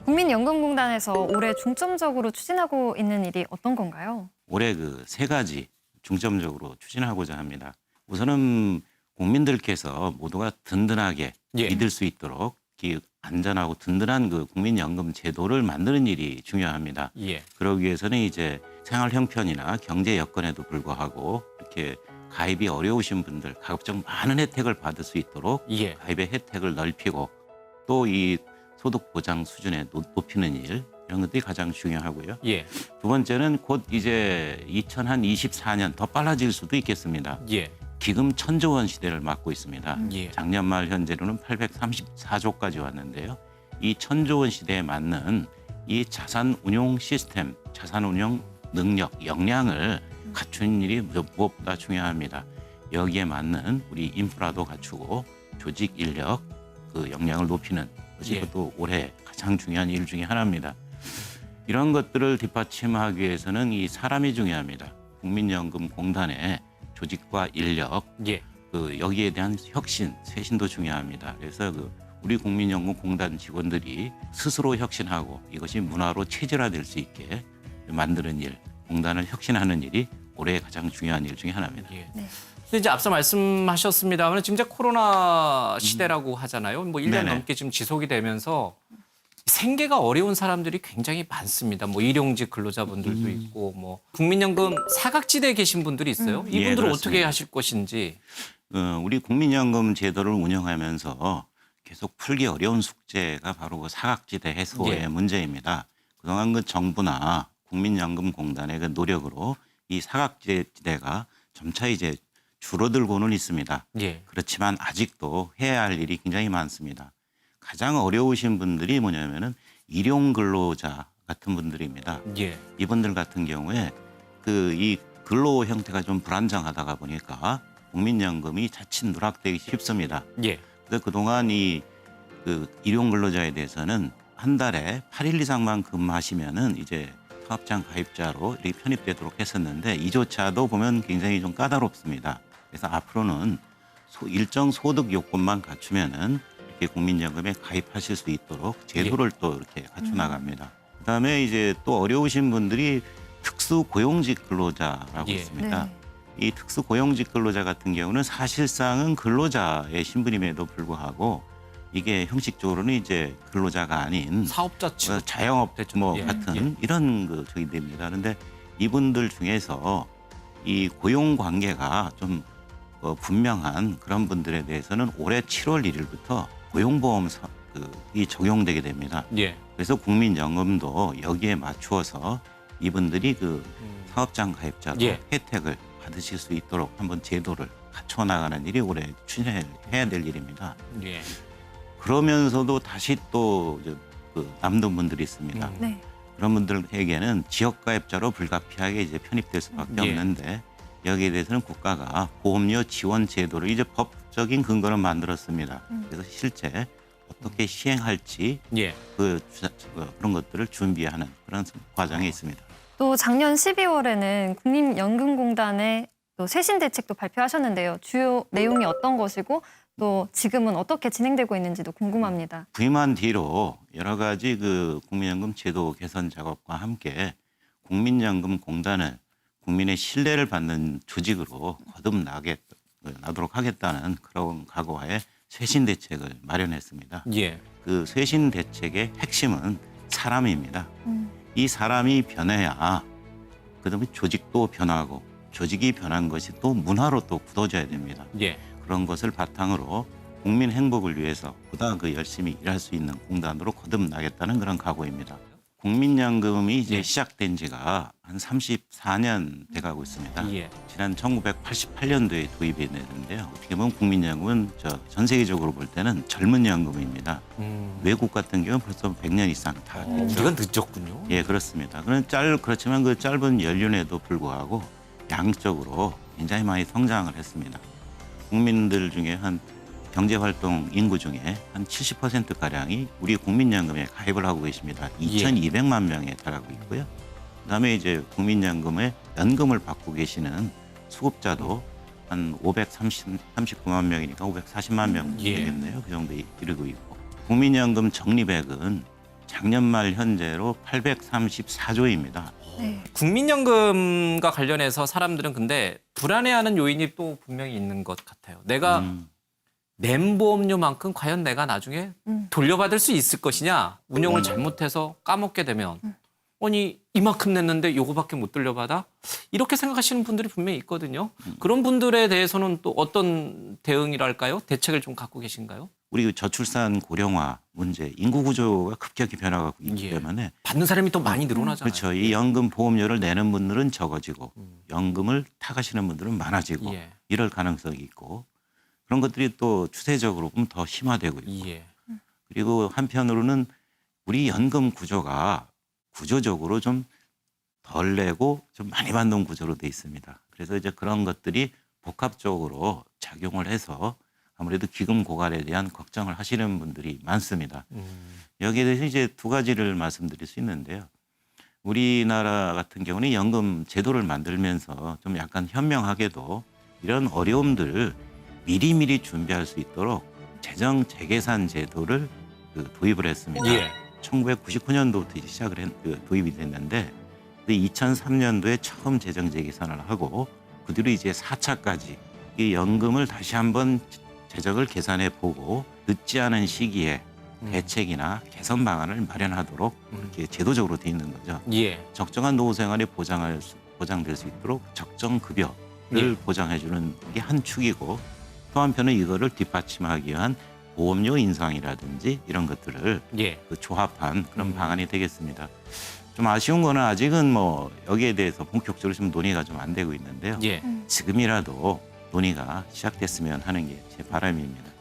국민연금공단에서 올해 중점적으로 추진하고 있는 일이 어떤 건가요? 올해 그 세 가지 중점적으로 추진하고자 합니다. 우선은 국민들께서 모두가 든든하게 예. 믿을 수 있도록 안전하고 든든한 그 국민연금 제도를 만드는 일이 중요합니다. 예. 그러기 위해서는 이제 생활 형편이나 경제 여건에도 불구하고 이렇게 가입이 어려우신 분들 가급적 많은 혜택을 받을 수 있도록 예. 가입의 혜택을 넓히고 또 이 소득 보장 수준에 높이는 일 이런 것들이 가장 중요하고요. 예. 두 번째는 곧 이제 2024년 더 빨라질 수도 있겠습니다. 예. 기금 1,000조 원 시대를 맞고 있습니다. 예. 작년 말 현재로는 834조까지 왔는데요. 이 1,000조 원 시대에 맞는 이 자산 운용 시스템, 자산 운용 능력, 역량을 갖추는 일이 무엇보다 중요합니다. 여기에 맞는 우리 인프라도 갖추고 조직 인력, 그 역량을 높이는 것이 예. 그것도 올해 가장 중요한 일 중에 하나입니다. 이런 것들을 뒷받침하기 위해서는 이 사람이 중요합니다. 국민연금공단의 조직과 인력, 예. 그 여기에 대한 혁신, 쇄신도 중요합니다. 그래서 그 우리 국민연금공단 직원들이 스스로 혁신하고 이것이 문화로 체질화될 수 있게 만드는 일, 공단을 혁신하는 일이 올해 가장 중요한 일 중에 하나입니다. 예. 네. 근데 이제 앞서 말씀하셨습니다만 지금 이제 코로나 시대라고 하잖아요. 뭐 1년 네네. 넘게 지금 지속이 되면서 생계가 어려운 사람들이 굉장히 많습니다. 뭐 일용직 근로자분들도 있고 뭐 국민연금 사각지대에 계신 분들이 있어요. 예, 이분들은 그렇습니다. 어떻게 하실 것인지. 우리 국민연금 제도를 운영하면서 계속 풀기 어려운 숙제가 바로 그 사각지대 해소의 예. 문제입니다. 그동안 그 정부나 국민연금공단의 그 노력으로 이 사각지대가 점차 이제 줄어들고는 있습니다. 예. 그렇지만 아직도 해야 할 일이 굉장히 많습니다. 가장 어려우신 분들이 뭐냐면은 일용 근로자 같은 분들입니다. 예. 이분들 같은 경우에 그 이 근로 형태가 좀 불안정하다가 보니까 국민연금이 자칫 누락되기 쉽습니다. 예. 그래서 그동안 그 일용 근로자에 대해서는 한 달에 8일 이상만 근무하시면은 이제 사업장 가입자로 이렇게 편입되도록 했었는데 이조차도 보면 굉장히 좀 까다롭습니다. 그래서 앞으로는 일정 소득 요건만 갖추면은 이렇게 국민연금에 가입하실 수 있도록 제도를 또 이렇게 갖춰 나갑니다. 그다음에 이제 또 어려우신 분들이 특수 고용직 근로자라고 예. 있습니다. 네. 이 특수 고용직 근로자 같은 경우는 사실상은 근로자의 신분임에도 불구하고 이게 형식적으로는 이제 근로자가 아닌 사업자 취급. 자영업 됐죠. 뭐 예. 같은 이런 그 저기 됩니다. 그런데 이분들 중에서 이 고용 관계가 좀 분명한 그런 분들에 대해서는 올해 7월 1일부터 고용보험 이 적용되게 됩니다. 예. 그래서 국민연금도 여기에 맞추어서 이분들이 그 사업장 가입자로 예. 혜택을 받으실 수 있도록 한번 제도를 갖춰 나가는 일이 올해 추진해야 될 일입니다. 예. 그러면서도 다시 또 그 남는 분들이 있습니다. 네. 그런 분들에게는 지역 가입자로 불가피하게 이제 편입될 수밖에 예. 없는데 여기에 대해서는 국가가 보험료 지원 제도를 이제 법적인 근거를 만들었습니다. 그래서 실제 어떻게 시행할지 예. 그런 것들을 준비하는 그런 과정에 있습니다. 또 작년 12월에는 국민연금공단의 또 쇄신 대책도 발표하셨는데요. 주요 내용이 어떤 것이고 또 지금은 어떻게 진행되고 있는지도 궁금합니다. 부임한 뒤로 여러 가지 그 국민연금 제도 개선 작업과 함께 국민연금공단을 국민의 신뢰를 받는 조직으로 거듭나도록 하겠다는 그런 각오하에 쇄신 대책을 마련했습니다. 예. 그 쇄신 대책의 핵심은 사람입니다. 음. 이 사람이 변해야 그다음에 조직도 변하고 조직이 변한 것이 또 문화로 또 굳어져야 됩니다. 예. 그런 것을 바탕으로 국민 행복을 위해서 보다 그 열심히 일할 수 있는 공단으로 거듭나겠다는 그런 각오입니다. 국민연금이 이제 예. 시작된 지가 한 34년 돼가고 있습니다. 예. 지난 1988년도에 도입이 됐는데요. 어떻게 보면 국민연금은 전 세계적으로 볼 때는 젊은 연금입니다. 외국 같은 경우는 벌써 100년 이상 다 됐죠. 우리가 늦었군요. 예, 그렇습니다. 그렇지만 그 짧은 연륜에도 불구하고 양적으로 굉장히 많이 성장을 했습니다. 국민들 중에 한 경제활동 인구 중에 한 70%가량이 우리 국민연금에 가입을 하고 계십니다. 2,200만 명에 달하고 있고요. 그다음에 이제 국민연금에 연금을 받고 계시는 수급자도 한 539만 명이니까 540만 명 예. 되겠네요. 그 정도에 이르고 있고 국민연금 적립액은 작년 말 현재로 834조입니다. 네. 국민연금과 관련해서 사람들은 근데 불안해하는 요인이 또 분명히 있는 것 같아요. 내가 낸 보험료만큼 과연 내가 나중에 돌려받을 수 있을 것이냐. 운영을 잘못해서 까먹게 되면 아니 이만큼 냈는데 요거밖에 못 돌려받아? 이렇게 생각하시는 분들이 분명히 있거든요. 그런 분들에 대해서는 또 어떤 대응이랄까요? 대책을 좀 갖고 계신가요? 우리 저출산 고령화 문제, 인구 구조가 급격히 변화하고 있기 예. 때문에 받는 사람이 더 많이 늘어나잖아요. 그렇죠. 이 연금 보험료를 내는 분들은 적어지고 연금을 타가시는 분들은 많아지고 예. 이럴 가능성이 있고 그런 것들이 또 추세적으로 보면 더 심화되고 있고 예. 그리고 한편으로는 우리 연금 구조가 구조적으로 좀 덜 내고 좀 많이 받는 구조로 돼 있습니다. 그래서 이제 그런 것들이 복합적으로 작용을 해서 아무래도 기금 고갈에 대한 걱정을 하시는 분들이 많습니다. 여기에 대해서 이제 두 가지를 말씀드릴 수 있는데요. 우리나라 같은 경우는 연금 제도를 만들면서 좀 약간 현명하게도 이런 어려움들을 미리미리 준비할 수 있도록 재정 재계산 제도를 도입을 했습니다. 예. 1999년도부터 도입이 됐는데 2003년도에 처음 재정 재계산을 하고 그 뒤로 이제 4차까지 이 연금을 다시 한번 재정을 계산해 보고 늦지 않은 시기에 대책이나 개선 방안을 마련하도록 이렇게 제도적으로 돼 있는 거죠. 예. 적정한 노후 생활이 보장될 수 있도록 적정 급여를 예. 보장해 주는 게 한 축이고 또 한편은 이거를 뒷받침하기 위한 보험료 인상이라든지 이런 것들을 예. 조합한 그런 방안이 되겠습니다. 좀 아쉬운 거는 아직은 뭐 여기에 대해서 본격적으로 좀 논의가 좀 안 되고 있는데요. 예. 지금이라도 논의가 시작됐으면 하는 게 제 바람입니다.